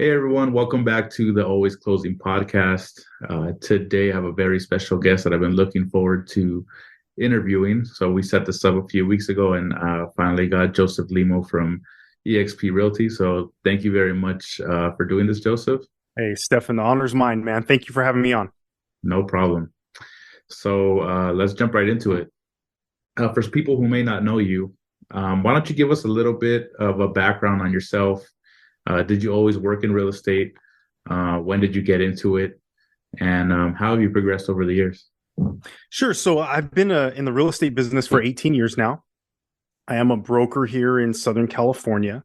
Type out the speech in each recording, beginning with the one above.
Hey everyone, welcome back to the Always Closing podcast. Today I have a very special guest that I've been looking forward to interviewing. So we set this up a few weeks ago and finally got Joseph Limo from EXP Realty. So thank you very much for doing this, Joseph. Hey, Stefan, the honor's mine, man. Thank you for having me on. No problem. So let's jump right into it. For people who may not know you, why don't you give us a little bit of a background on yourself? Did you always work in real estate? When did you get into it? And how have you progressed over the years? Sure. So I've been in the real estate business for 18 years now. I am a broker here in Southern California.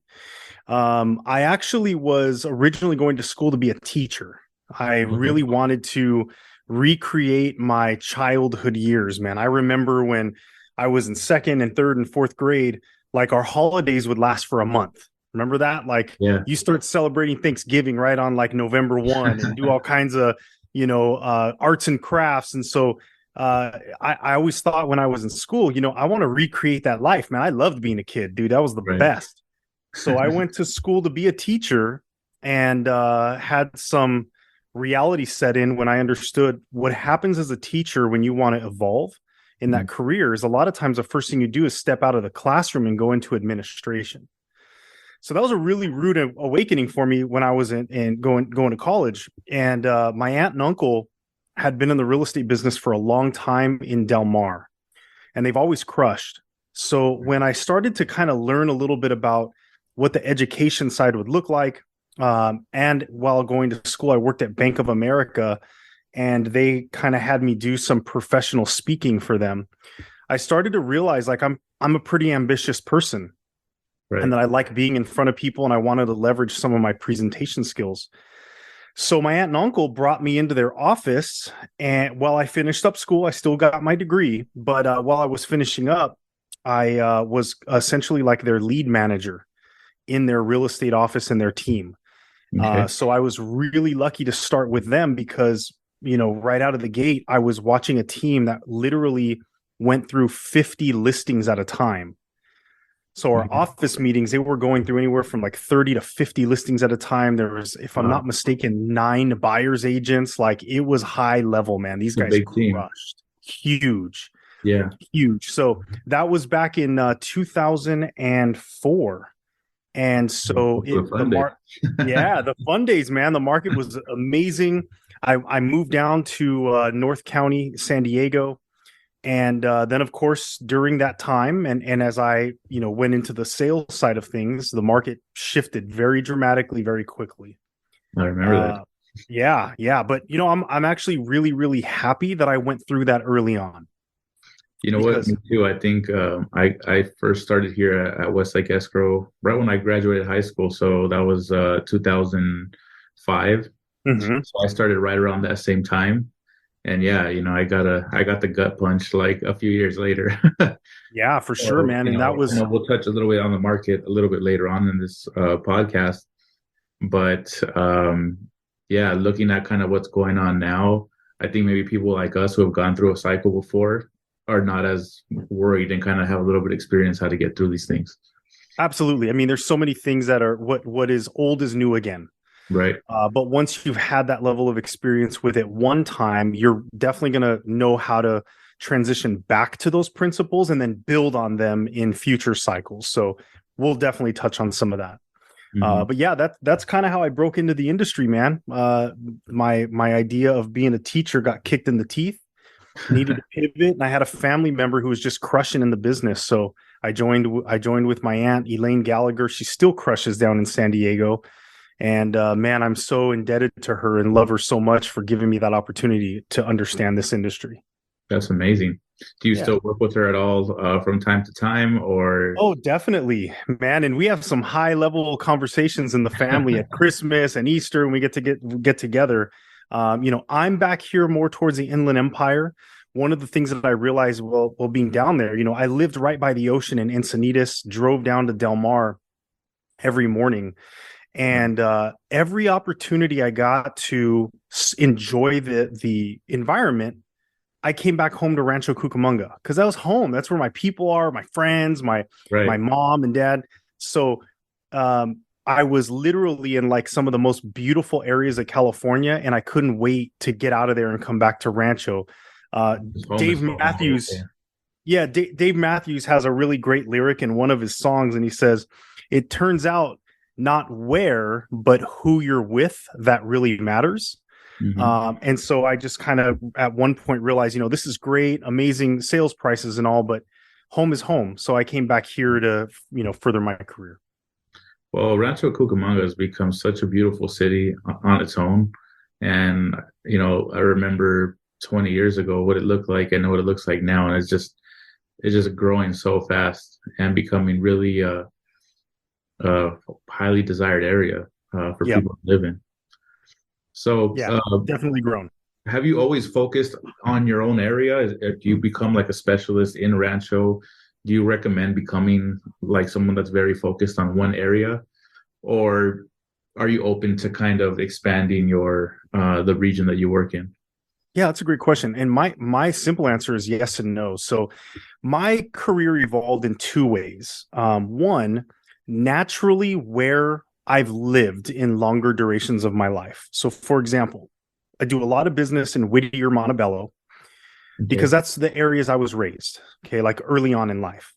I actually was originally going to school to be a teacher. I Okay. really wanted to recreate my childhood years, man. I remember when I was in second and third and fourth grade, like our holidays would last for a month. Remember that? Like Yeah. you start celebrating Thanksgiving right on like November 1 and do all kinds of, arts and crafts. And so I always thought when I was in school, I want to recreate that life, man. I loved being a kid, dude. That was the Right. best. So I went to school to be a teacher and had some reality set in when I understood what happens as a teacher when you want to evolve in that Mm. career is a lot of times the first thing you do is step out of the classroom and go into administration. So that was a really rude awakening for me when I was in going to college. And my aunt and uncle had been in the real estate business for a long time in Del Mar, and they've always crushed. So when I started to kind of learn a little bit about what the education side would look like, and while going to school, I worked at Bank of America, and they kind of had me do some professional speaking for them. I started to realize like I'm a pretty ambitious person and Right. that I like being in front of people and I wanted to leverage some of my presentation skills. So my aunt and uncle brought me into their office, and while I finished up school, I still got my degree. But while I was finishing up, I was essentially like their lead manager in their real estate office and their team. Okay. So I was really lucky to start with them because, right out of the gate, I was watching a team that literally went through 50 listings at a time. So our Okay. office meetings, they were going through anywhere from like 30 to 50 listings at a time. There was, if I'm not Wow. mistaken, 9 buyers agents. Like it was high level, man. These It's a guys big team. crushed. Huge, Yeah. huge. So that was back in 2004. And Those so were the the fun days. mark, yeah, the fun days, man. The market was amazing. I moved down to North County, San Diego, and then of course during that time, and as I went into the sales side of things, the market shifted very dramatically, very quickly. I remember that. Uh, yeah, but I'm actually really, really happy that I went through that early on You know what? because Me too. I think I first started here at Westlake Escrow right when I graduated high school. So that was 2005. Mhm. So I started right around that same time. And yeah, I got the gut punch like a few years later. Yeah, for sure, So, man. And that I was know we'll touch a little bit on the market a little bit later on in this podcast. But yeah, looking at kind of what's going on now, I think maybe people like us who have gone through a cycle before are not as worried and kind of have a little bit of experience how to get through these things. absolutely. I mean, there's so many things that are what is old is new again. Right. But once you've had that level of experience with it one time, you're definitely going to know how to transition back to those principles and then build on them in future cycles. So we'll definitely touch on some of that. Hmm. But yeah, that's kind of how I broke into the industry, man. My idea of being a teacher got kicked in the teeth. Needed to pivot, and I had a family member who was just crushing in the business. So I joined with my aunt Elaine Gallagher. She still crushes down in San Diego. And man, I'm so indebted to her and love her so much for giving me that opportunity to understand this industry. That's amazing. Do you Yeah. still work with her at all from time to time or Oh, definitely, man. And we have some high level conversations in the family at Christmas and Easter, and we get together. I'm back here more towards the Inland Empire. One of the things that I realized while being down there, I lived right by the ocean in Encinitas, drove down to Del Mar every morning. And every opportunity I got to enjoy the environment, I came back home to Rancho Cucamonga because that was home. That's where my people are, my friends, my right? mom and dad. So I was literally in like some of the most beautiful areas of California, and I couldn't wait to get out of there and come back to Rancho. Uh, Home is Dave home. Okay. Matthews, yeah, Dave Matthews has a really great lyric in one of his songs, and he says, "It turns out not where, but who you're with that really matters." Hmm. And so I just kind of at one point realized, this is great, amazing sales prices and all, but home is home. So I came back here to, further my career. Well, Rancho Cucamonga has become such a beautiful city on its own. And, I remember 20 years ago what it looked like. I know what it looks like now. And it's just growing so fast and becoming really a highly desired area for Yeah. people to live in. So, Yeah, definitely grown. have you always focused on your own area? If you become like a specialist in Rancho, do you recommend becoming like someone that's very focused on one area, or are you open to kind of expanding your the region that you work in? Yeah, that's a great question. And my simple answer is yes and no. So my career evolved in two ways. One, naturally where I've lived in longer durations of my life. So for example, I do a lot of business in Whittier, Montebello, Okay, because that's the areas I was raised. Okay, like early on in life.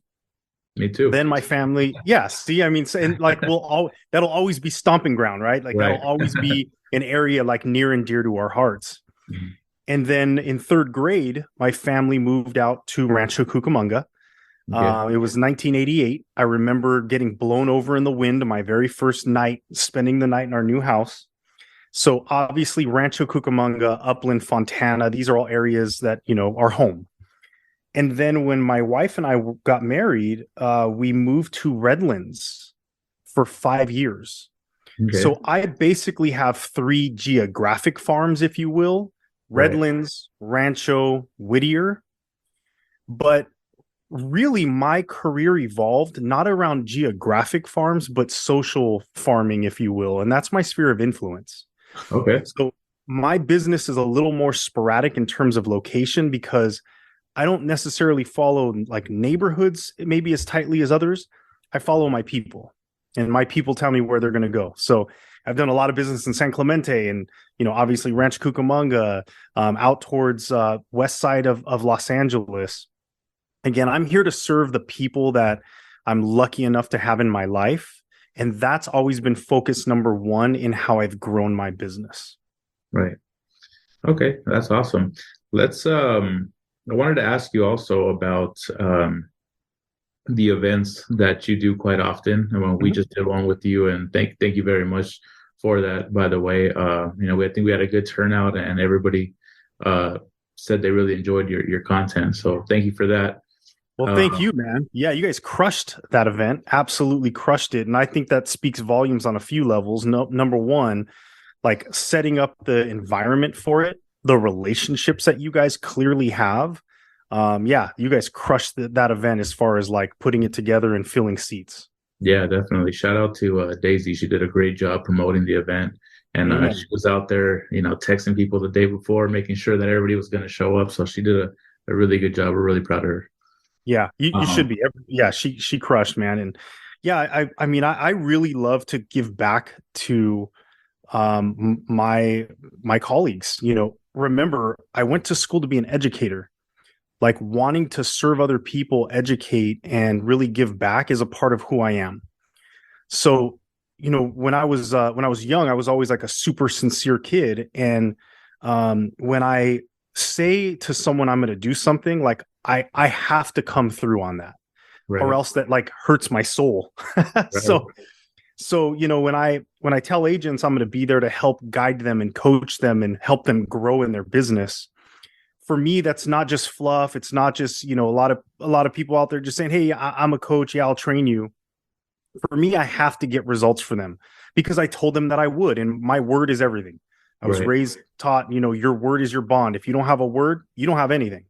me too. Then my family, yeah. See, I mean, and like that'll always be stomping ground, right? Like that'll Right. always be an area like near and dear to our hearts. Mhm. And then in third grade, my family moved out to Rancho Cucamonga. Okay. It was 1988. I remember getting blown over in the wind my very first night, spending the night in our new house. So obviously, Rancho Cucamonga, Upland, Fontana, these are all areas that, are home. And then when my wife and I got married, we moved to Redlands for 5 years. Okay. So I basically have three geographic farms, if you will: Right. Redlands, Rancho, Whittier. But really, my career evolved not around geographic farms, but social farming, if you will. And that's my sphere of influence. Okay. So my business is a little more sporadic in terms of location because I don't necessarily follow like neighborhoods maybe as tightly as others. I follow my people, and my people tell me where they're going to go. So I've done a lot of business in San Clemente and, obviously Rancho Cucamonga, out towards west side of Los Angeles. Again, I'm here to serve the people that I'm lucky enough to have in my life. And that's always been focus number one in how I've grown my business. Right. Okay. That's awesome. Let's I wanted to ask you also about the events that you do quite often. And when we Mhm. just did one with you, and thank you very much for that, by the way. I think we had a good turnout, and everybody uh said they really enjoyed your content. So thank you for that. Well, thank you, man. Yeah, you guys crushed that event. Absolutely crushed it. And I think that speaks volumes on a few levels. No, number one, like setting up the environment for it, the relationships that you guys clearly have. Yeah, you guys crushed that event as far as like putting it together and filling seats. Yeah, definitely. Shout out to Daisy. She did a great job promoting the event. And she Amen. was out there, texting people the day before, making sure that everybody was going to show up. So she did a really good job. We're really proud of her. Yeah, you should Um, be. Yeah, she crushed, man. And yeah, I mean, I really love to give back to my colleagues. Remember, I went to school to be an educator. Like wanting to serve other people, educate, and really give back is a part of who I am. So, when I was young, I was always like a super sincere kid. And when I say to someone I'm going to do something, like I have to come through on that, or right, else that like hurts my soul. right, So when I tell agents I'm going to be there to help guide them and coach them and help them grow in their business, for me that's not just fluff. It's not just a lot of people out there just saying, hey, I'm a coach, yeah, I'll train you. For me, I have to get results for them because I told them that I would, and my word is everything. I was right. raised taught, your word is your bond. If you don't have a word, you don't have anything.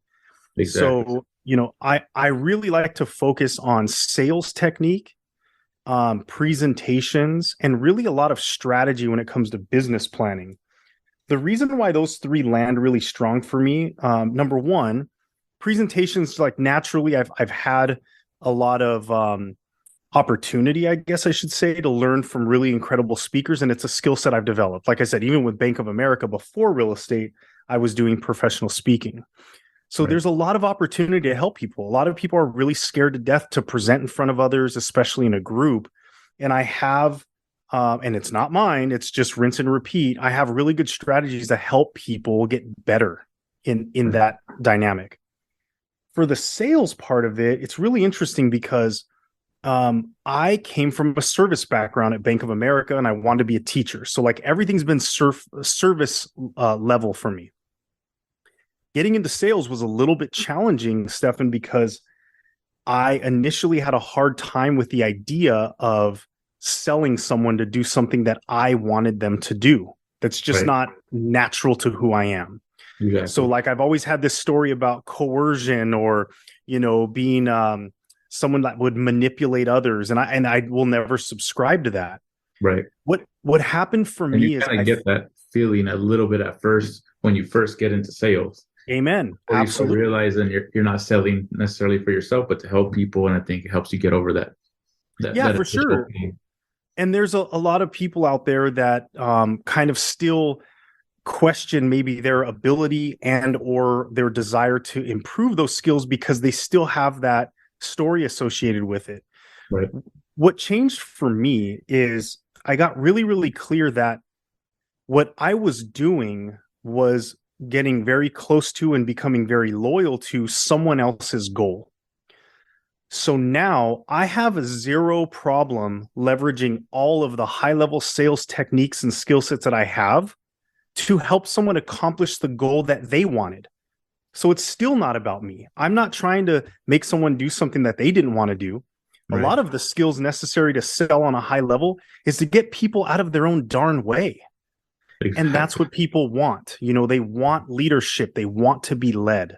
Exactly. So I really like to focus on sales technique, presentations, and really a lot of strategy when it comes to business planning. The reason why those three land really strong for me, number one, presentations, like naturally I've had a lot of opportunity, I guess I should say, to learn from really incredible speakers. And it's a skill set I've developed. Like I said, even with Bank of America before real estate, I was doing professional speaking. So Right. there's a lot of opportunity to help people. A lot of people are really scared to death to present in front of others, especially in a group. And I have, and it's not mine, it's just rinse and repeat. I have really good strategies to help people get better in that dynamic. For the sales part of it, it's really interesting because I came from a service background at Bank of America and I wanted to be a teacher. So like everything's been service level for me. Getting into sales was a little bit challenging, Stefan, because I initially had a hard time with the idea of selling someone to do something that I wanted them to do. That's just Right. not natural to who I am. Exactly. So like I've always had this story about coercion or, being someone that would manipulate others. And I will never subscribe to that. Right. What happened for And me you is kind of get that feeling a little bit at first when you first get into sales. Amen. Or you start Absolutely. realizing you're not selling necessarily for yourself, but to help people. And I think it helps you get over that. Yeah, That for sure. And there's a lot of people out there that kind of still question maybe their ability and or their desire to improve those skills because they still have that story associated with it. Right. What changed for me is I got really, really clear that what I was doing was getting very close to and becoming very loyal to someone else's goal. So now I have a zero problem leveraging all of the high level sales techniques and skill sets that I have to help someone accomplish the goal that they wanted. So it's still not about me. I'm not trying to make someone do something that they didn't want to do. A lot of the skills necessary to sell on a high level is to get people out of their own darn way. Exactly. And that's what people want. They want leadership. They want to be led.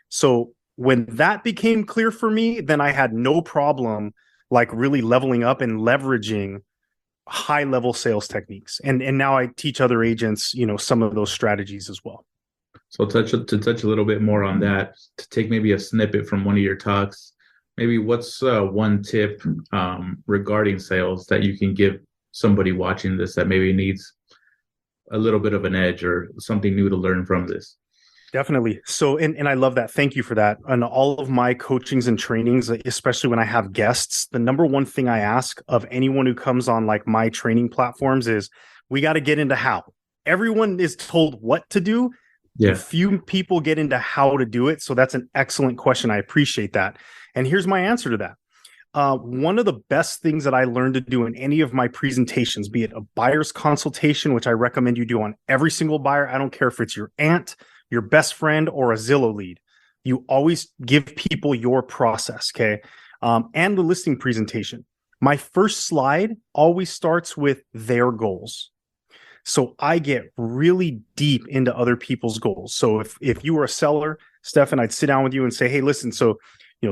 So when that became clear for me, then I had no problem like really leveling up and leveraging high level sales techniques. And now I teach other agents, some of those strategies as well. So to touch a little bit more on that, to take maybe a snippet from one of your talks, maybe what's one tip regarding sales that you can give somebody watching this that maybe needs a little bit of an edge or something new to learn from this? Definitely. So, and I love that. Thank you for that. On all of my coachings and trainings, especially when I have guests, the number one thing I ask of anyone who comes on like my training platforms is we got to get into how. Everyone is told what to do. Yeah. Few people get into how to do it. So that's an excellent question. I appreciate that. And here's my answer to that. One of the best things that I learned to do in any of my presentations, be it a buyer's consultation, which I recommend you do on every single buyer. I don't care if it's your aunt, your best friend, or a Zillow lead. You always give people your process, okay? And the listing presentation. My first slide always starts with their goals. So I get really deep into other people's goals. So if you were a seller, Stefan, I'd sit down with you and say, hey, listen, so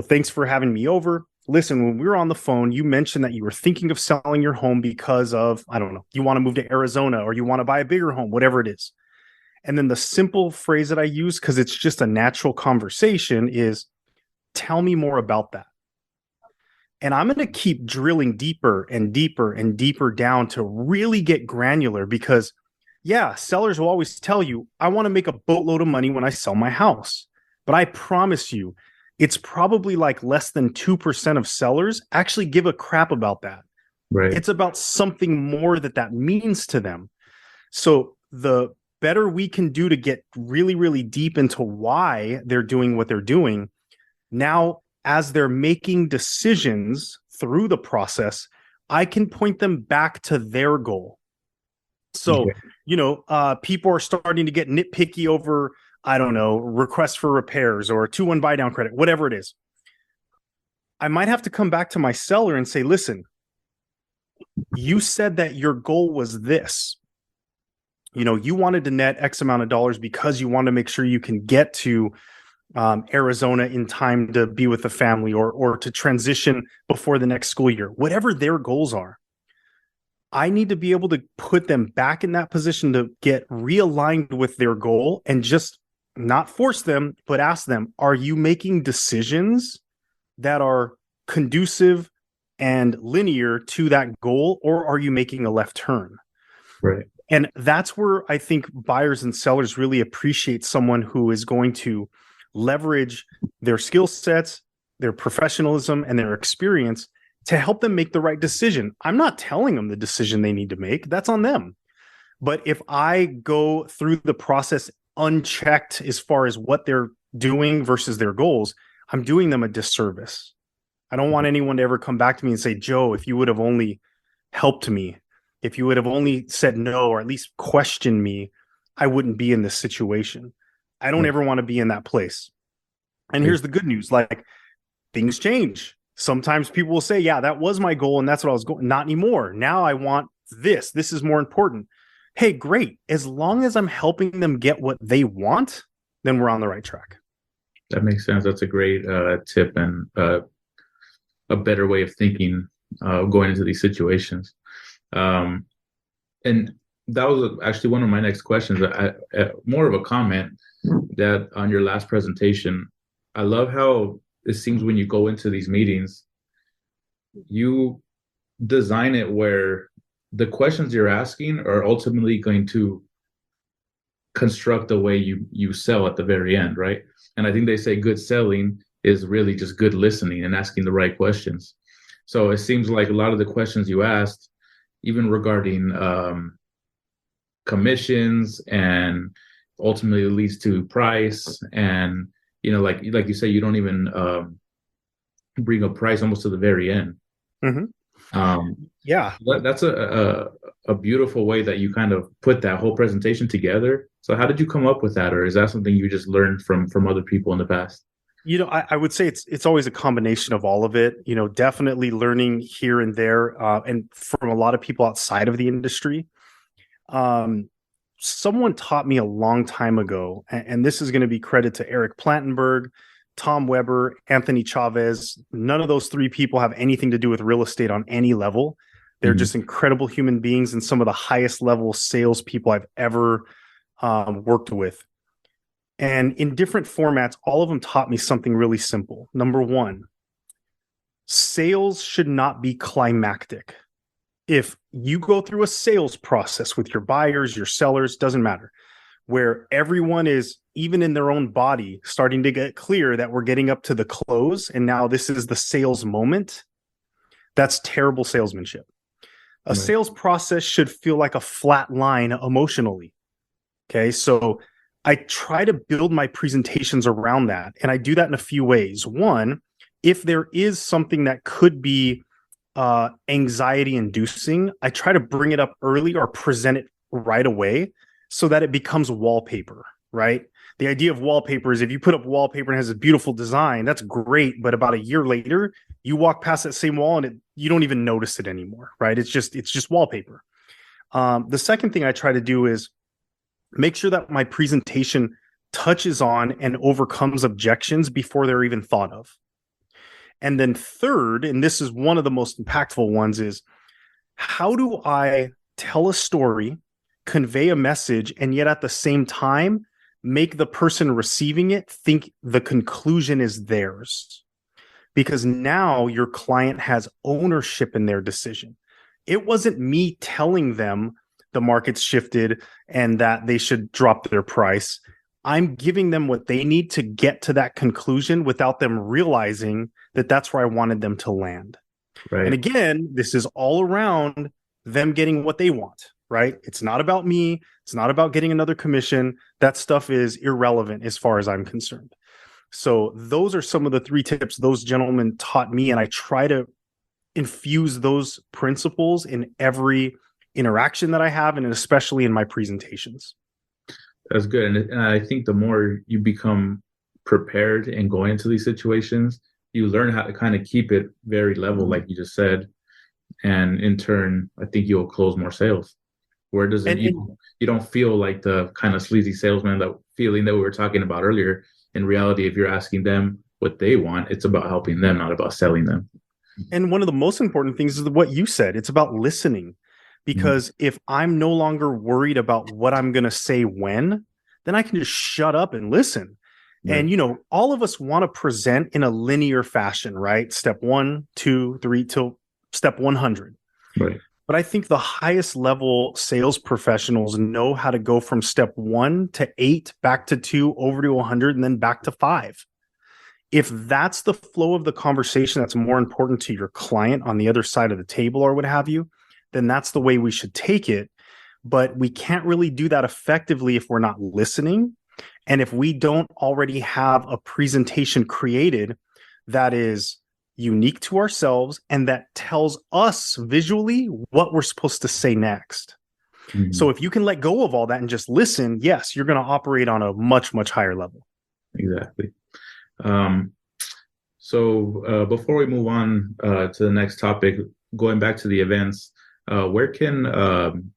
thanks for having me over. Listen, when we were on the phone, you mentioned that you were thinking of selling your home because of, I don't know, you want to move to Arizona or you want to buy a bigger home, whatever it is. And then the simple phrase that I use, because it's just a natural conversation, is tell me more about that. And I'm going to keep drilling deeper and deeper and deeper down to really get granular because, yeah, sellers will always tell you, I want to make a boatload of money when I sell my house. But I promise you, it's probably like less than 2% of sellers actually give a crap about that. Right. It's about something more that means to them. So the better we can do to get really, really deep into why they're doing what they're doing, now as they're making decisions through the process, I can point them back to their goal. So, people are starting to get nitpicky over, I don't know, requests for repairs or a 2-1 buy down credit, whatever it is. I might have to come back to my seller and say, listen, you said that your goal was this. You wanted to net X amount of dollars because you want to make sure you can get to Arizona in time to be with the family or to transition before the next school year, whatever their goals are. I need to be able to put them back in that position to get realigned with their goal and just not force them, but ask them, are you making decisions that are conducive and linear to that goal, or are you making a left turn? Right. And that's where I think buyers and sellers really appreciate someone who is going to leverage their skill sets, their professionalism, and their experience to help them make the right decision. I'm not telling them the decision they need to make. That's on them. But if I go through the process unchecked as far as what they're doing versus their goals, I'm doing them a disservice. I don't want anyone to ever come back to me and say, Joe, if you would have only helped me, if you would have only said no, or at least questioned me, I wouldn't be in this situation. I don't ever want to be in that place. And here's the good news, like, things change. Sometimes people will say, yeah, that was my goal and that's what I was going. Not anymore. Now I want this. This is more important. Hey, great. As long as I'm helping them get what they want, then we're on the right track. That makes sense. That's a great tip and a better way of thinking going into these situations. And that was actually one of my next questions. More of a comment that on your last presentation, I love how it seems when you go into these meetings, you design it where the questions you're asking are ultimately going to construct the way you sell at the very end, right? And I think they say good selling is really just good listening and asking the right questions. So it seems like a lot of the questions you asked, even regarding commissions, and ultimately leads to price, and like you say, you don't even bring up price almost to the very end. Mm-hmm. Yeah, that's a beautiful way that you kind of put that whole presentation together. So how did you come up with that, or is that something you just learned from other people in the past? I would say it's always a combination of all of it. Definitely learning here and there, and from a lot of people outside of the industry. Someone taught me a long time ago, and this is going to be credit to Eric Plantenberg, Tom Weber, Anthony Chavez. None of those three people have anything to do with real estate on any level. They're just incredible human beings and some of the highest level salespeople I've ever worked with. And in different formats, all of them taught me something really simple. Number one, sales should not be climactic. If you go through a sales process with your buyers, your sellers, doesn't matter, where everyone is, even in their own body, starting to get clear that we're getting up to the close and now this is the sales moment, that's terrible salesmanship. A sales process should feel like a flat line emotionally. Okay, so I try to build my presentations around that, and I do that in a few ways. One, if there is something that could be anxiety inducing, I try to bring it up early or present it right away so that it becomes wallpaper, right? The idea of wallpaper is if you put up wallpaper and it has a beautiful design, that's great. But about a year later, you walk past that same wall and you don't even notice it anymore, right? It's just wallpaper. The second thing I try to do is make sure that my presentation touches on and overcomes objections before they're even thought of. And then third, and this is one of the most impactful ones, is how do I tell a story, convey a message, and yet at the same time, make the person receiving it think the conclusion is theirs? Because now your client has ownership in their decision. It wasn't me telling them the market's shifted and that they should drop their price. I'm giving them what they need to get to that conclusion without them realizing that that's where I wanted them to land. Right. And again, this is all around them getting what they want, right? It's not about me. It's not about getting another commission. That stuff is irrelevant as far as I'm concerned. So those are some of the 3 tips those gentlemen taught me, and I try to infuse those principles in every interaction that I have, and especially in my presentations. That's good. And I think the more you become prepared and going into these situations, you learn how to kind of keep it very level, like you just said. And in turn, I think you'll close more sales. Where does it, you don't feel like the kind of sleazy salesman, that feeling that we were talking about earlier. In reality, if you're asking them what they want, it's about helping them, not about selling them. And one of the most important things is what you said. It's about listening. Because if I'm no longer worried about what I'm going to say when, then I can just shut up and listen. Right. And, all of us want to present in a linear fashion, right? Step 1, 2, 3, till step 100. Right. But I think the highest level sales professionals know how to go from step 1 to 8, back to 2, over to 100, and then back to 5. If that's the flow of the conversation that's more important to your client on the other side of the table or what have you, then that's the way we should take it. But we can't really do that effectively if we're not listening. And if we don't already have a presentation created that is unique to ourselves and that tells us visually what we're supposed to say next. Mm-hmm. So if you can let go of all that and just listen, yes, you're going to operate on a much, much higher level. Exactly. So before we move on to the next topic, going back to the events, where can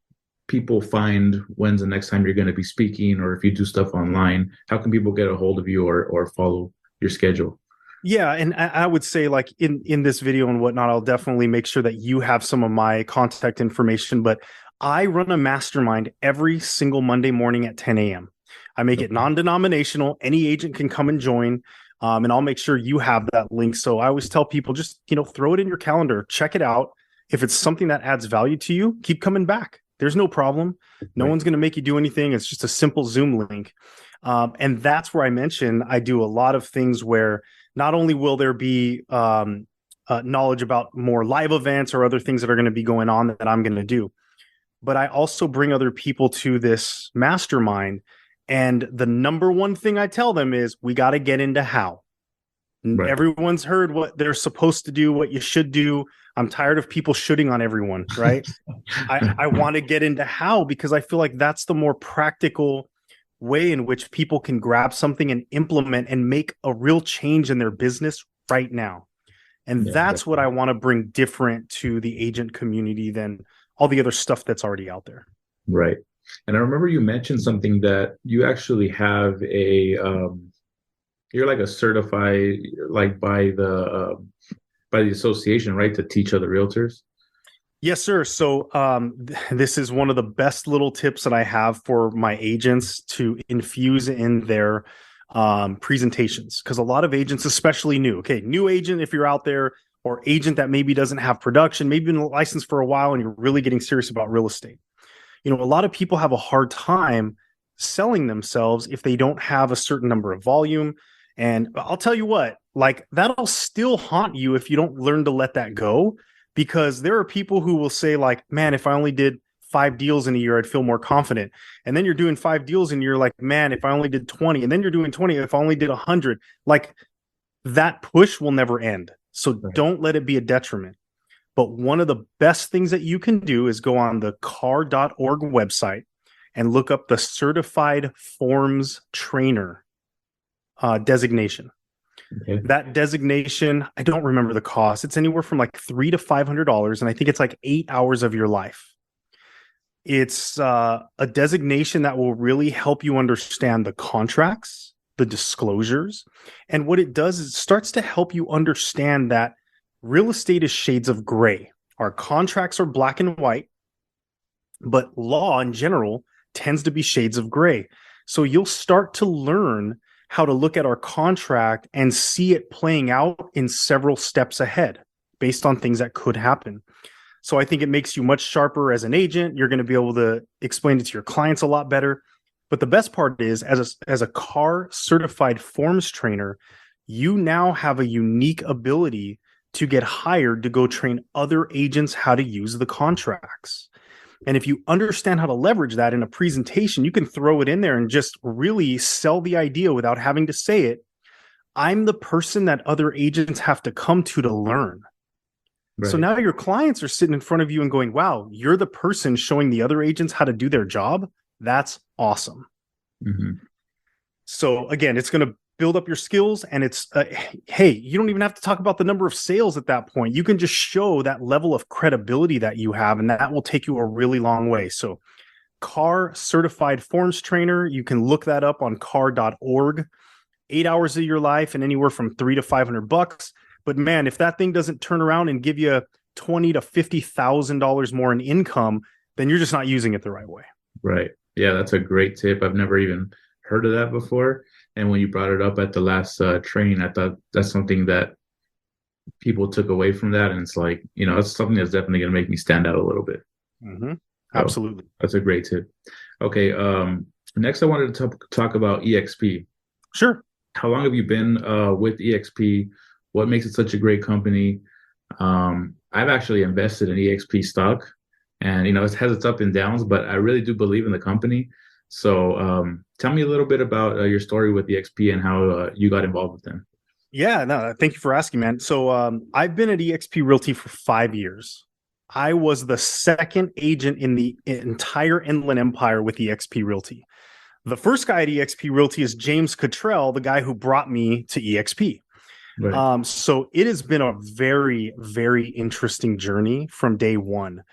people find when's the next time you're going to be speaking, or if you do stuff online, how can people get a hold of you or follow your schedule? Yeah, and I would say, like, in this video and whatnot, I'll definitely make sure that you have some of my contact information. But I run a mastermind every single Monday morning at 10 a.m. I make it non-denominational. Any agent can come and join, and I'll make sure you have that link. So I always tell people, just, throw it in your calendar, check it out. If it's something that adds value to you, keep coming back. There's no problem. No one's going to make you do anything. It's just a simple Zoom link. And that's where I mentioned I do a lot of things where not only will there be knowledge about more live events or other things that are going to be going on that I'm going to do, but I also bring other people to this mastermind. And the number one thing I tell them is we got to get into how. Right. Everyone's heard what they're supposed to do, what you should do. I'm tired of people shooting on everyone, right? I want to get into how, because I feel like that's the more practical way in which people can grab something and implement and make a real change in their business right now. And that's what I want to bring different to the agent community than all the other stuff that's already out there. Right. And I remember you mentioned something that you actually have you're like a certified, like by the association, right, to teach other realtors? Yes, sir. So this is one of the best little tips that I have for my agents to infuse in their presentations, because a lot of agents, especially new agent, if you're out there, or agent that maybe doesn't have production, maybe been licensed for a while and you're really getting serious about real estate. A lot of people have a hard time selling themselves if they don't have a certain number of volume. And I'll tell you what, like, that'll still haunt you if you don't learn to let that go, because there are people who will say, like, man, if I only did 5 deals in a year, I'd feel more confident. And then you're doing 5 deals and you're like, man, if I only did 20, and then you're doing 20, if I only did 100, like, that push will never end. So don't let it be a detriment. But one of the best things that you can do is go on the car.org website and look up the certified forms trainer designation. Okay. That designation, I don't remember the cost. It's anywhere from like $300 to $500, and I think it's like 8 hours of your life. It's a designation that will really help you understand the contracts, the disclosures, and what it does is it starts to help you understand that real estate is shades of gray. Our contracts are black and white, but law in general tends to be shades of gray. So you'll start to learn how to look at our contract and see it playing out in several steps ahead based on things that could happen. So I think it makes you much sharper as an agent. You're going to be able to explain it to your clients a lot better. But the best part is, as a CAR certified forms trainer, you now have a unique ability to get hired to go train other agents how to use the contracts. And if you understand how to leverage that in a presentation, you can throw it in there and just really sell the idea without having to say it. I'm the person that other agents have to come to learn. Right. So now your clients are sitting in front of you and going, wow, you're the person showing the other agents how to do their job. That's awesome. Mm-hmm. So again, it's going to build up your skills, and it's hey, you don't even have to talk about the number of sales at that point. You can just show that level of credibility that you have, and that will take you a really long way. So CAR certified forms trainer, you can look that up on car.org. 8 hours of your life and anywhere from $300 to $500. But man, if that thing doesn't turn around and give you $20,000 to $50,000 more in income, then you're just not using it the right way. Right. Yeah, that's a great tip. I've never even heard of that before. And when you brought it up at the last training, I thought that's something that people took away from that, and it's like, it's something that's definitely going to make me stand out a little bit. Hmm. So Absolutely. that's a great tip. Okay, next I wanted to talk about EXP. Sure. How long have you been with EXP? What makes it such a great company? I've actually invested in EXP stock, and it has its up and downs, but I really do believe in the company. So tell me a little bit about your story with EXP and how you got involved with them. Yeah, no, thank you for asking, man. So I've been at EXP Realty for 5 years. I was the second agent in the entire Inland Empire with EXP Realty. The first guy at EXP Realty is James Cottrell, the guy who brought me to EXP. Right. So it has been a very, very interesting journey from day one.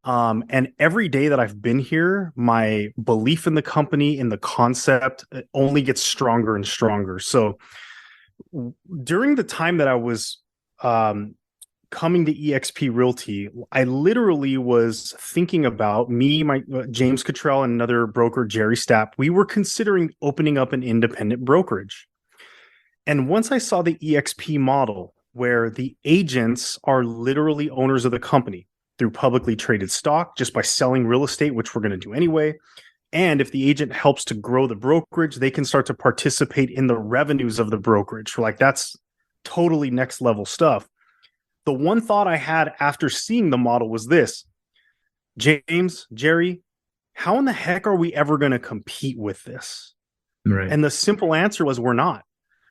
And every day that I've been here, my belief in the company, in the concept, only gets stronger and stronger. So during the time that I was coming to EXP Realty, I literally was thinking about my James Cottrell and another broker, Jerry Stapp. We were considering opening up an independent brokerage. And once I saw the EXP model, where the agents are literally owners of the company through publicly traded stock just by selling real estate, which we're going to do anyway. And if the agent helps to grow the brokerage, they can start to participate in the revenues of the brokerage. Like, that's totally next level stuff. The one thought I had after seeing the model was this: James, Jerry, how in the heck are we ever going to compete with this? Right. And the simple answer was, we're not.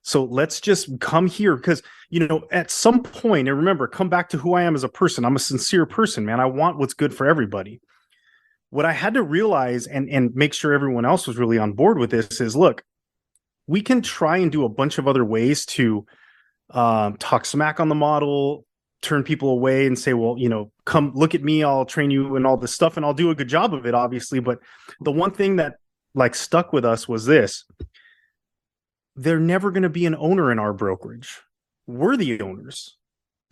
So let's just come here, because, at some point, and remember, come back to who I am as a person. I'm a sincere person, man. I want what's good for everybody. What I had to realize and make sure everyone else was really on board with this is, look, we can try and do a bunch of other ways to talk smack on the model, turn people away and say, well, come look at me, I'll train you and all this stuff, and I'll do a good job of it, obviously. But the one thing that stuck with us was this: they're never going to be an owner in our brokerage. We're the owners.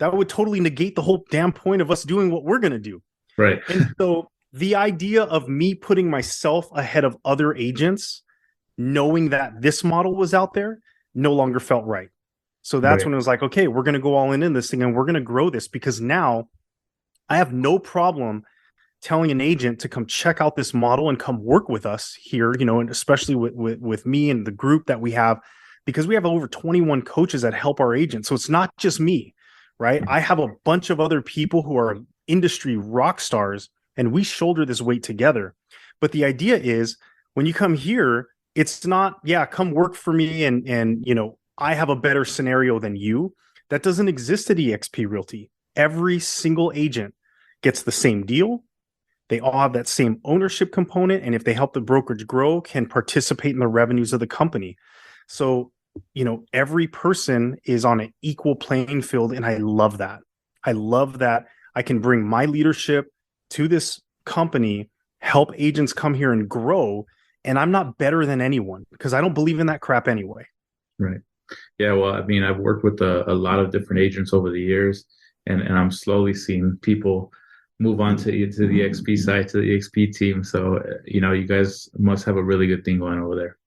That would totally negate the whole damn point of us doing what we're going to do. Right. And so the idea of me putting myself ahead of other agents, knowing that this model was out there, no longer felt right. So that's Right. when it was like, okay, we're going to go all in this thing, and we're going to grow this, because now I have no problem telling an agent to come check out this model and come work with us here, and especially with me and the group that we have, because we have over 21 coaches that help our agents. So it's not just me, right? I have a bunch of other people who are industry rock stars, and we shoulder this weight together. But the idea is, when you come here, it's not, yeah, come work for me and I have a better scenario than you. That doesn't exist at EXP Realty. Every single agent gets the same deal. They all have that same ownership component, and if they help the brokerage grow, can participate in the revenues of the company. So, every person is on an equal playing field, and I love that. I love that I can bring my leadership to this company, help agents come here and grow, and I'm not better than anyone, because I don't believe in that crap anyway. Right. Yeah. Well, I mean, I've worked with a lot of different agents over the years, and I'm slowly seeing people move on to the EXP side, to the EXP team. So, you guys must have a really good thing going over there.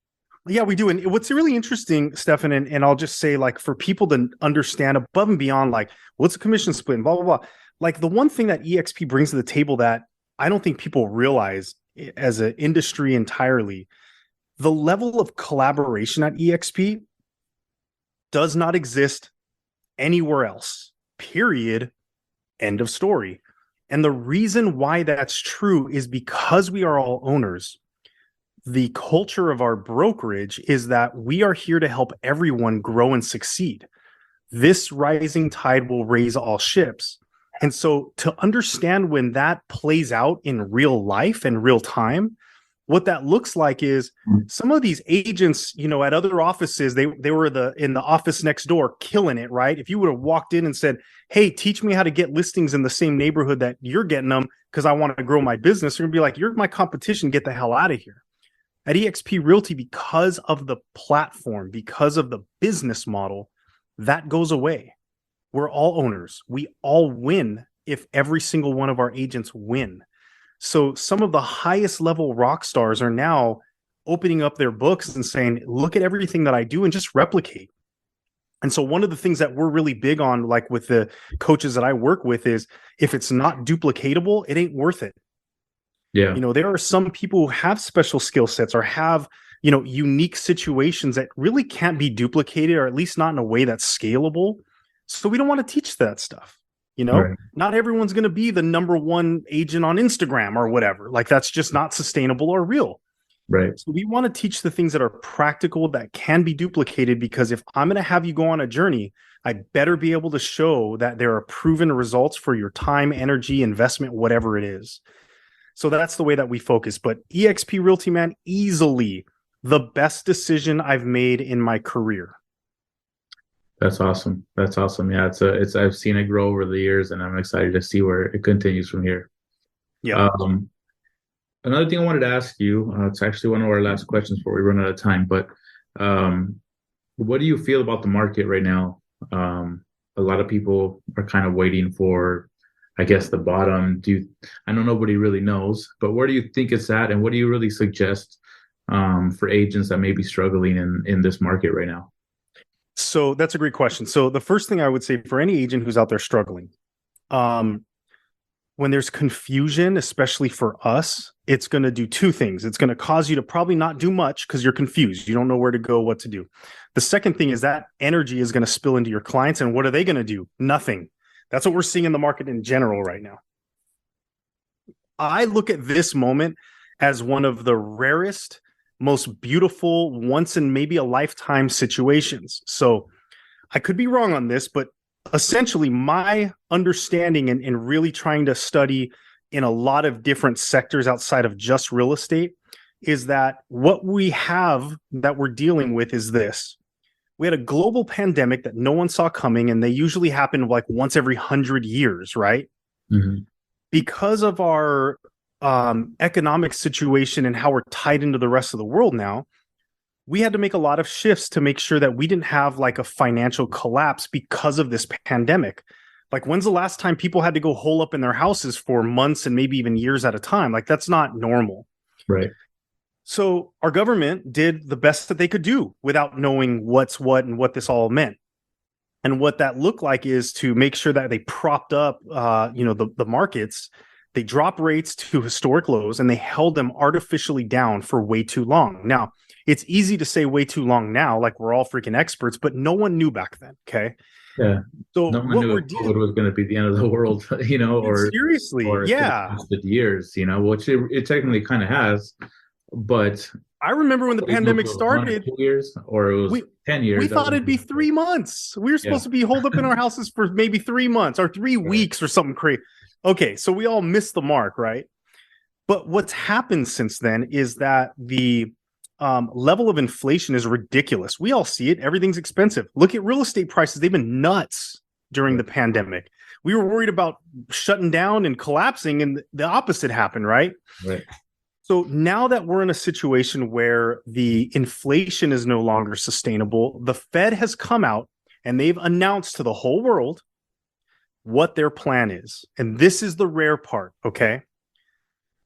Yeah, we do. And what's really interesting, Stefan, and I'll just say, like, for people to understand above and beyond, like, what's a commission split and blah, blah, blah. Like, the one thing that EXP brings to the table that I don't think people realize as an industry entirely, the level of collaboration at EXP does not exist anywhere else, period, end of story. And the reason why that's true is because we are all owners. The culture of our brokerage is that we are here to help everyone grow and succeed. This rising tide will raise all ships. And so, to understand when that plays out in real life and real time, what that looks like is some of these agents, at other offices, they were in the office next door killing it, right? If you would have walked in and said, hey, teach me how to get listings in the same neighborhood that you're getting them because I want to grow my business, you're gonna be like, you're my competition, get the hell out of here. At EXP Realty, because of the platform, because of the business model, that goes away. We're all owners. We all win if every single one of our agents win. So some of the highest level rock stars are now opening up their books and saying, look at everything that I do and just replicate. And so one of the things that we're really big on, like with the coaches that I work with, is if it's not duplicatable, it ain't worth it. Yeah. There are some people who have special skill sets or have, unique situations that really can't be duplicated, or at least not in a way that's scalable. So we don't want to teach that stuff. Right. Not everyone's going to be the number one agent on Instagram or whatever. Like, that's just not sustainable or real. Right. So we want to teach the things that are practical, that can be duplicated, because if I'm going to have you go on a journey, I better be able to show that there are proven results for your time, energy, investment, whatever it is. So that's the way that we focus. But EXP Realty, man, easily the best decision I've made in my career. That's awesome. That's awesome. Yeah, I've seen it grow over the years, and I'm excited to see where it continues from here. Yeah. Another thing I wanted to ask you, it's actually one of our last questions before we run out of time, but what do you feel about the market right now? A lot of people are kind of waiting for, I guess, the bottom. I know nobody really knows, but where do you think it's at, and what do you really suggest for agents that may be struggling in this market right now? So that's a great question. So the first thing I would say for any agent who's out there struggling, when there's confusion, especially for us, it's going to do two things. It's going to cause you to probably not do much because you're confused. You don't know where to go, what to do. The second thing is that energy is going to spill into your clients. And what are they going to do? Nothing. That's what we're seeing in the market in general right now. I look at this moment as one of the rarest, most beautiful, once in maybe a lifetime situations. So I could be wrong on this, but essentially my understanding and really trying to study in a lot of different sectors outside of just real estate is that what we have that we're dealing with is this. We had a global pandemic that no one saw coming, and they usually happen like once every 100 years, right? Mm-hmm. Because of our economic situation and how we're tied into the rest of the world now, we had to make a lot of shifts to make sure that we didn't have like a financial collapse because of this pandemic. Like, when's the last time people had to go hole up in their houses for months and maybe even years at a time? Like, that's not normal. Right. So our government did the best that they could do without knowing what's what and what this all meant. And what that looked like is to make sure that they propped up, the markets. They dropped rates to historic lows, and they held them artificially down for way too long. Now, it's easy to say way too long now, like we're all freaking experts, but no one knew back then. Okay. Yeah. So no one knew if COVID was going to be the end of the world, or seriously, or yeah, lasted years, which it technically kind of has. But I remember when the pandemic started, 2 years, or it was 10 years. We thought it'd be 3 months. We were supposed to be holed up in our houses for maybe 3 months or 3 weeks or something crazy. Okay, so we all missed the mark, right? But what's happened since then is that the level of inflation is ridiculous. We all see it. Everything's expensive. Look at real estate prices. They've been nuts during the pandemic. We were worried about shutting down and collapsing, and the opposite happened, right? Right. So now that we're in a situation where the inflation is no longer sustainable, the Fed has come out and they've announced to the whole world what their plan is. And this is the rare part, okay?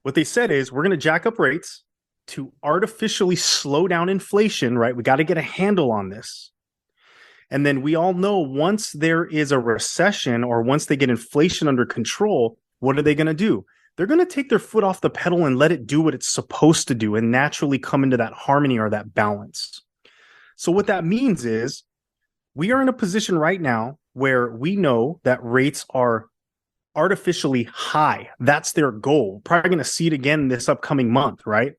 What they said is, we're going to jack up rates to artificially slow down inflation, right? We got to get a handle on this. And then we all know once there is a recession, or once they get inflation under control, what are they going to do? They're going to take their foot off the pedal and let it do what it's supposed to do and naturally come into that harmony or that balance. So what that means is, we are in a position right now where we know that rates are artificially high. That's their goal. Probably going to see it again this upcoming month, right?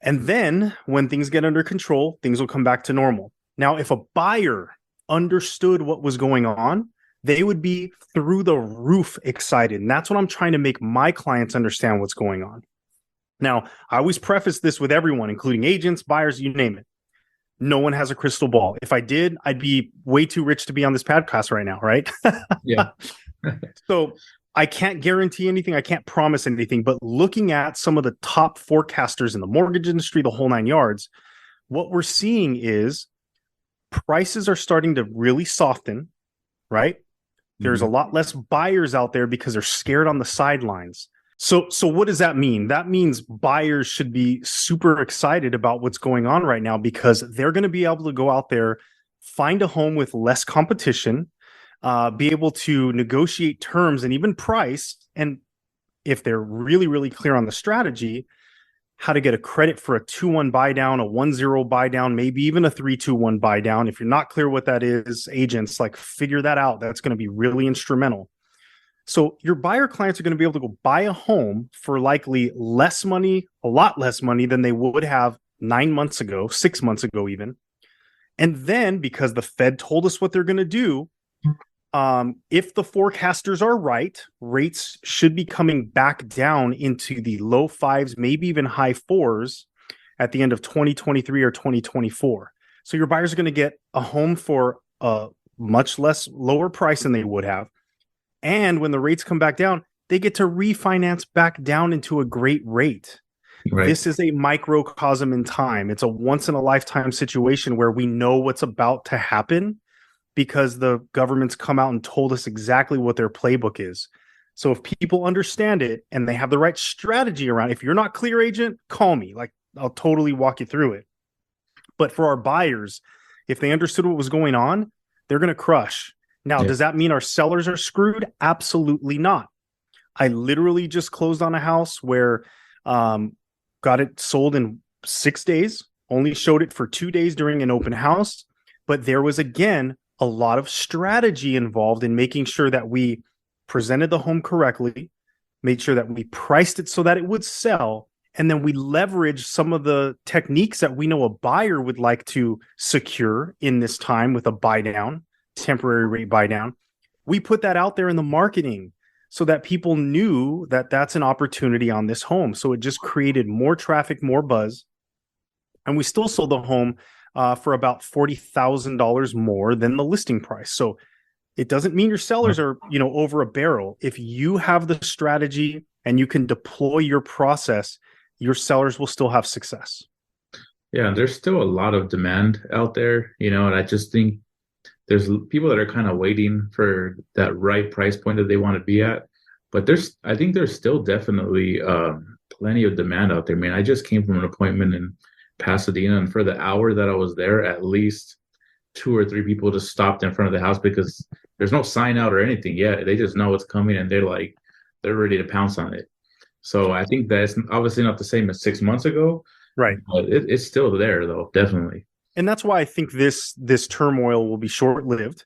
And then when things get under control, things will come back to normal. Now, if a buyer understood what was going on, they would be through the roof excited. And that's what I'm trying to make my clients understand what's going on. Now, I always preface this with everyone, including agents, buyers, you name it. No one has a crystal ball. If I did, I'd be way too rich to be on this podcast right now, right? Yeah. So I can't guarantee anything. I can't promise anything. But looking at some of the top forecasters in the mortgage industry, the whole 9 yards, what we're seeing is prices are starting to really soften, right? There's a lot less buyers out there because they're scared on the sidelines. So what does that mean? That means buyers should be super excited about what's going on right now, because they're going to be able to go out there find a home with less competition, be able to negotiate terms and even price. And if they're really, really clear on the strategy, how to get a credit for a 2-1 buy down, a 1-0 buy down, maybe even a 3-2-1 buy down. If you're not clear what that is, agents, like, figure that out. That's going to be really instrumental. So your buyer clients are going to be able to go buy a home for likely less money, a lot less money than they would have 9 months ago, 6 months ago even. And then, because the Fed told us what they're going to do, if the forecasters are right, rates should be coming back down into the low fives, maybe even high fours at the end of 2023 or 2024. So your buyers are going to get a home for a much less lower price than they would have. And when the rates come back down, they get to refinance back down into a great rate. Right. This is a microcosm in time. It's a once in a lifetime situation where we know what's about to happen, because the government's come out and told us exactly what their playbook is. So if people understand it and they have the right strategy around it, if you're not clear, agent, call me. Like, I'll totally walk you through it. But for our buyers, if they understood what was going on, they're going to crush. Now, does that mean our sellers are screwed? Absolutely not. I literally just closed on a house where got it sold in 6 days, only showed it for 2 days during an open house. But there was, again, a lot of strategy involved in making sure that we presented the home correctly, made sure that we priced it so that it would sell, and then we leveraged some of the techniques that we know a buyer would like to secure in this time with a buy down, temporary rate buy down. We put that out there in the marketing so that people knew that that's an opportunity on this home. So it just created more traffic, more buzz. And we still sold the home for about $40,000 more than the listing price. So it doesn't mean your sellers are, over a barrel. If you have the strategy and you can deploy your process, your sellers will still have success. Yeah, there's still a lot of demand out there, and I just think there's people that are kind of waiting for that right price point that they want to be at. But I think there's still definitely plenty of demand out there. I mean, I just came from an appointment in Pasadena, and for the hour that I was there, at least 2 or 3 people just stopped in front of the house because there's no sign out or anything yet. They just know it's coming and they're ready to pounce on it. So I think that's obviously not the same as 6 months ago, right? But it's still there, though, definitely. And that's why I think this turmoil will be short-lived.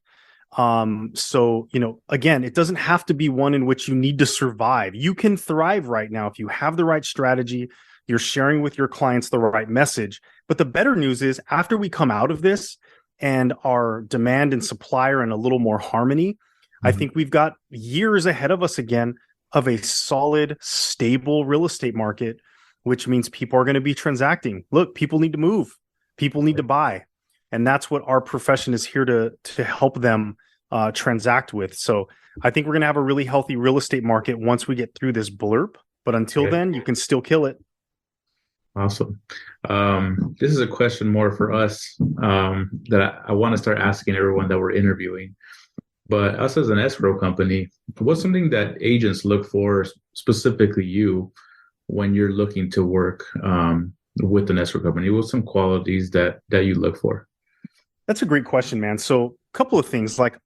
So, again, it doesn't have to be one in which you need to survive. You can thrive right now if you have the right strategy. You're sharing with your clients the right message. But the better news is, after we come out of this and our demand and supply are in a little more harmony, I think we've got years ahead of us again of a solid, stable real estate market, which means people are going to be transacting. Look, people need to move. People need to buy. And that's what our profession is here to help them transact with. So I think we're going to have a really healthy real estate market once we get through this blurb. But until then, you can still kill it. Awesome. This is a question more for us that I want to start asking everyone that we're interviewing. But us as an escrow company, what's something that agents look for, specifically you, when you're looking to work with an escrow company? What's some qualities that you look for? That's a great question, man. So a couple of things, like,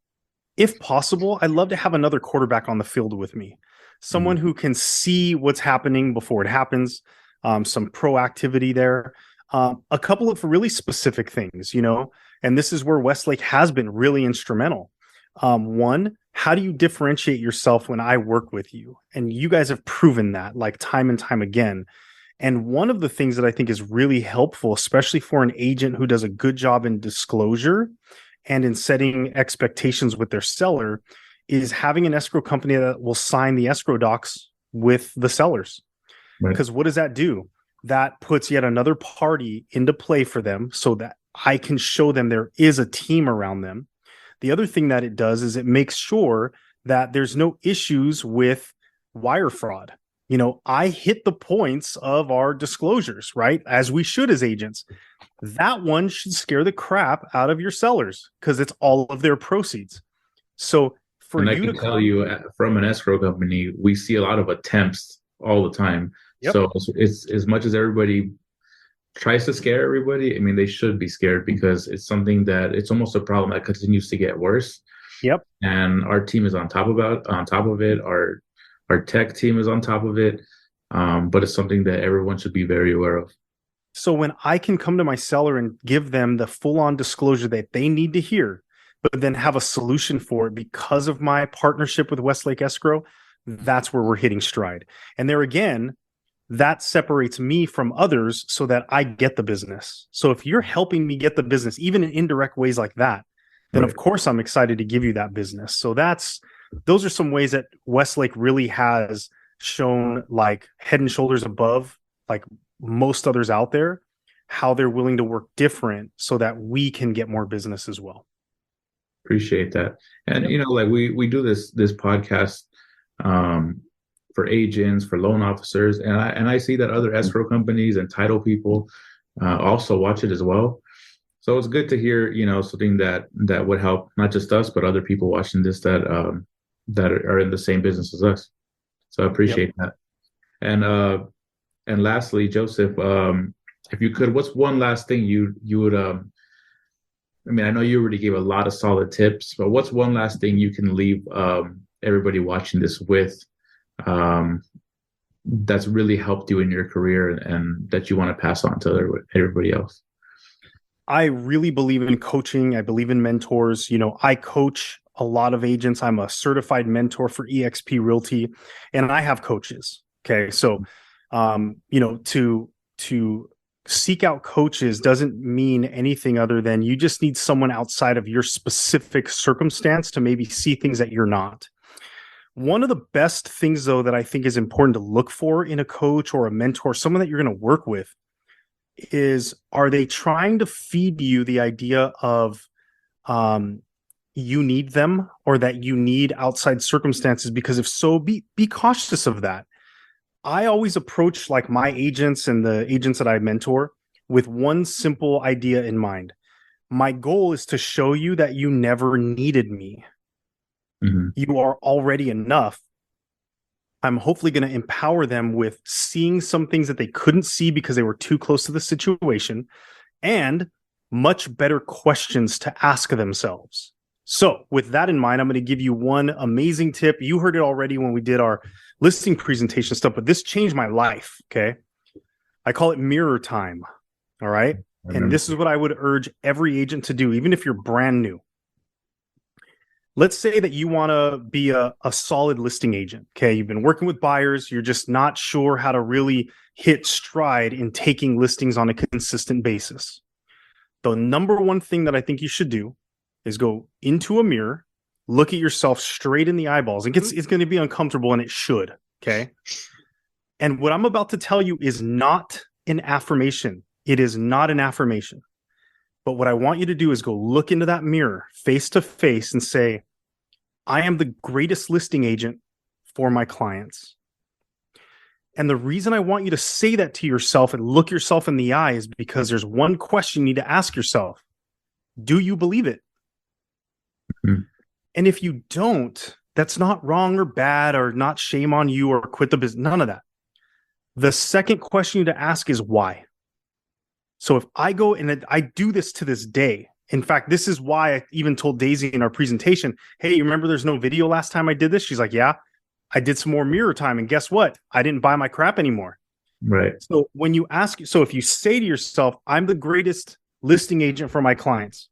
if possible, I'd love to have another quarterback on the field with me, someone who can see what's happening before it happens. Some proactivity there, a couple of really specific things, and this is where Westlake has been really instrumental. One, how do you differentiate yourself when I work with you? And you guys have proven that, like, time and time again. And one of the things that I think is really helpful, especially for an agent who does a good job in disclosure and in setting expectations with their seller, is having an escrow company that will sign the escrow docs with the sellers. Because what does that do? That puts yet another party into play for them so that I can show them there is a team around them. The other thing that it does is it makes sure that there's no issues with wire fraud. I hit the points of our disclosures, right? As we should as agents. That one should scare the crap out of your sellers because it's all of their proceeds. So for you to tell you from an escrow company, we see a lot of attempts all the time. Yep. So it's as much as everybody tries to scare everybody, I mean, they should be scared because it's something that it's almost a problem that continues to get worse. Yep. And our team is on top of it. Our tech team is on top of it. But it's something that everyone should be very aware of. So when I can come to my seller and give them the full-on disclosure that they need to hear, but then have a solution for it because of my partnership with Westlake Escrow, that's where we're hitting stride. And there again, that separates me from others so that I get the business. So if you're helping me get the business, even in indirect ways like that, then of course I'm excited to give you that business. So those are some ways that Westlake really has shown like head and shoulders above like most others out there, how they're willing to work different so that we can get more business as well. Appreciate that. And like we do this podcast for agents, for loan officers, and I see that other escrow companies and title people also watch it as well. So it's good to hear, something that would help not just us, but other people watching this that are in the same business as us. So I appreciate that. And lastly, Joseph, if you could, what's one last thing you would I mean, I know you already gave a lot of solid tips, but what's one last thing you can leave everybody watching this with that's really helped you in your career and that you want to pass on to everybody else? I really believe in coaching. I believe in mentors. I coach a lot of agents. I'm a certified mentor for EXP Realty, and I have coaches. Okay. So, to seek out coaches doesn't mean anything other than you just need someone outside of your specific circumstance to maybe see things that you're not. One of the best things, though, that I think is important to look for in a coach or a mentor, someone that you're going to work with, is are they trying to feed you the idea of you need them or that you need outside circumstances? Because if so, be cautious of that. I always approach like my agents and the agents that I mentor with one simple idea in mind. My goal is to show you that you never needed me. Mm-hmm. You are already enough. I'm hopefully going to empower them with seeing some things that they couldn't see because they were too close to the situation and much better questions to ask themselves. So with that in mind, I'm going to give you one amazing tip. You heard it already when we did our listing presentation stuff, but this changed my life. Okay. I call it mirror time. All right. And this is what I would urge every agent to do, even if you're brand new. Let's say that you want to be a solid listing agent. Okay. You've been working with buyers. You're just not sure how to really hit stride in taking listings on a consistent basis. The number one thing that I think you should do is go into a mirror, look at yourself straight in the eyeballs. It's going to be uncomfortable, and it should. Okay. And what I'm about to tell you is not an affirmation. It is not an affirmation. But what I want you to do is go look into that mirror face to face and say, I am the greatest listing agent for my clients. And the reason I want you to say that to yourself and look yourself in the eye is because there's one question you need to ask yourself. Do you believe it? Mm-hmm. And if you don't, that's not wrong or bad or not shame on you or quit the business. None of that. The second question you need to ask is why. So if I go and I do this to this day, in fact, this is why I even told Daisy in our presentation, hey, you remember there's no video last time I did this? She's like, yeah, I did some more mirror time. And guess what? I didn't buy my crap anymore. Right. So when you ask, so if you say to yourself, I'm the greatest listing agent for my clients,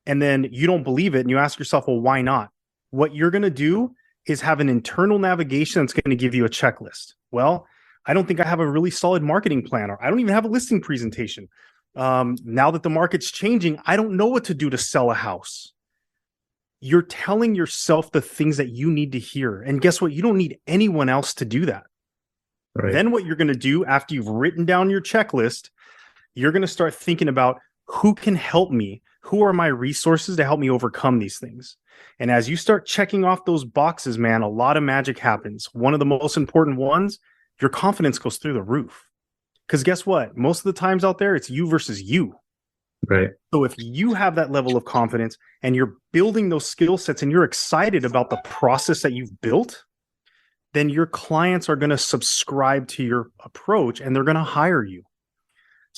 and then you don't believe it and you ask yourself, well, why not? What you're going to do is have an internal navigation that's going to give you a checklist. Well, I don't think I have a really solid marketing plan, or I don't even have a listing presentation. Now that the market's changing, I don't know what to do to sell a house. You're telling yourself the things that you need to hear. And guess what? You don't need anyone else to do that. Right. Then what you're going to do after you've written down your checklist, you're going to start thinking about who can help me? Who are my resources to help me overcome these things? And as you start checking off those boxes, man, a lot of magic happens. One of the most important ones, your confidence goes through the roof. Because guess what? Most of the times out there, it's you versus you. Right. So if you have that level of confidence and you're building those skill sets and you're excited about the process that you've built, then your clients are going to subscribe to your approach and they're going to hire you.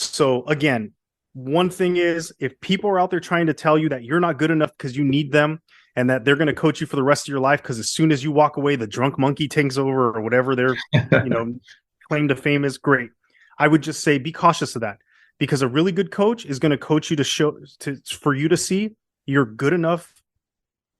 So again, one thing is if people are out there trying to tell you that you're not good enough because you need them and that they're going to coach you for the rest of your life because as soon as you walk away, the drunk monkey takes over or whatever their, you know, claim to fame is, great. I would just say be cautious of that because a really good coach is going to coach you to show for you to see you're good enough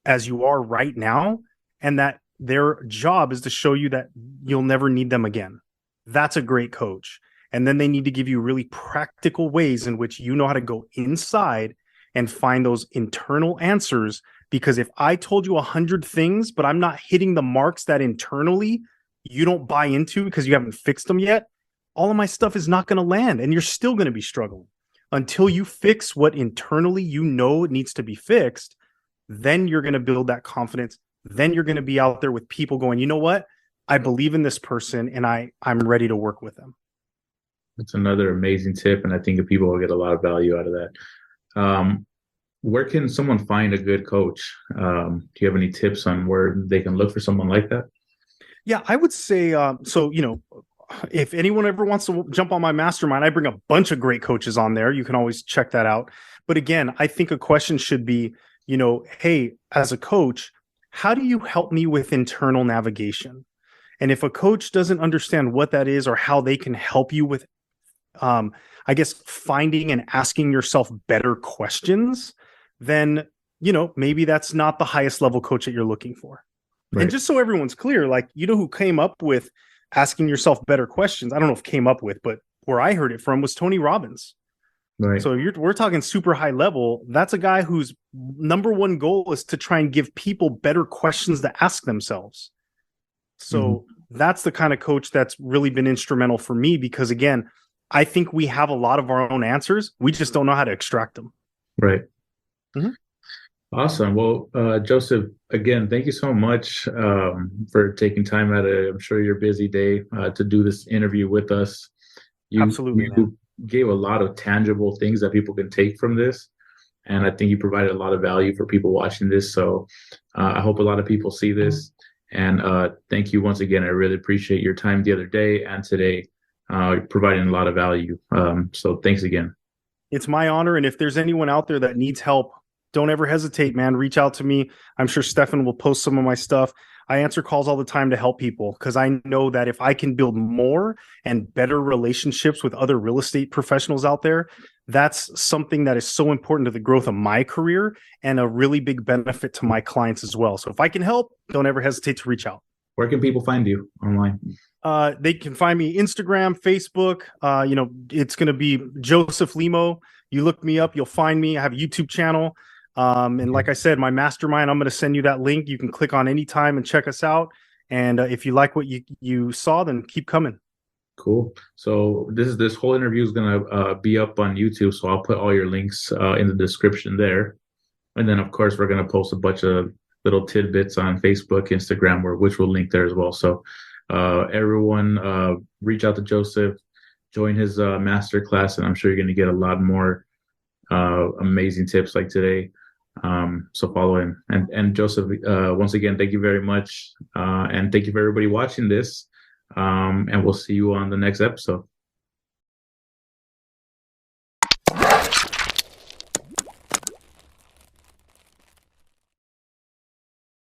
as you are right now, and that their job is to show you that you'll never need them again. That's a great coach. And then they need to give you really practical ways in which you know how to go inside and find those internal answers. Because if I told you 100 things, but I'm not hitting the marks that internally you don't buy into because you haven't fixed them yet, all of my stuff is not going to land and you're still going to be struggling. Until you fix what internally you know needs to be fixed, then you're going to build that confidence. Then you're going to be out there with people going, you know what? I believe in this person and I'm ready to work with them. That's another amazing tip, and I think that people will get a lot of value out of that. Where can someone find a good coach? Do you have any tips on where they can look for someone like that? Yeah, I would say so, you know, if anyone ever wants to jump on my mastermind, I bring a bunch of great coaches on there. You can always check that out. But again, I think a question should be, you know, hey, as a coach, how do you help me with internal navigation? And if a coach doesn't understand what that is or how they can help you with, I guess, finding and asking yourself better questions, then, you know, maybe that's not the highest level coach that you're looking for. Right. And just so everyone's clear, like, you know, who came up with asking yourself better questions? I don't know if came up with, but where I heard it from was Tony Robbins. Right. So we're talking super high level. That's a guy whose number one goal is to try and give people better questions to ask themselves. So that's the kind of coach that's really been instrumental for me because, again, I think we have a lot of our own answers. We just don't know how to extract them. Right. Awesome. Well, Joseph, again, thank you so much for taking time out of, I'm sure, your busy day to do this interview with us. Absolutely. You gave a lot of tangible things that people can take from this. And I think you provided a lot of value for people watching this. So I hope a lot of people see this. And thank you once again. I really appreciate your time the other day and today, providing a lot of value. So thanks again. It's my honor. And if there's anyone out there that needs help, don't ever hesitate, man. Reach out to me. I'm sure Stefan will post some of my stuff. I answer calls all the time to help people because I know that if I can build more and better relationships with other real estate professionals out there, that's something that is so important to the growth of my career and a really big benefit to my clients as well. So if I can help, don't ever hesitate to reach out. Where can people find you online? They can find me Instagram, Facebook. You know, it's going to be Joseph Limo. You look me up, you'll find me. I have a YouTube channel. And like I said, my mastermind, I'm going to send you that link. You can click on anytime and check us out. And if you like what you saw, then keep coming. Cool. So this whole interview is going to be up on YouTube. So I'll put all your links in the description there. And then, of course, we're going to post a bunch of little tidbits on Facebook, Instagram, which will link there as well. So everyone reach out to Joseph, join his masterclass, and I'm sure you're going to get a lot more amazing tips like today. So follow him. And Joseph, once again, thank you very much. And thank you for everybody watching this. And we'll see you on the next episode.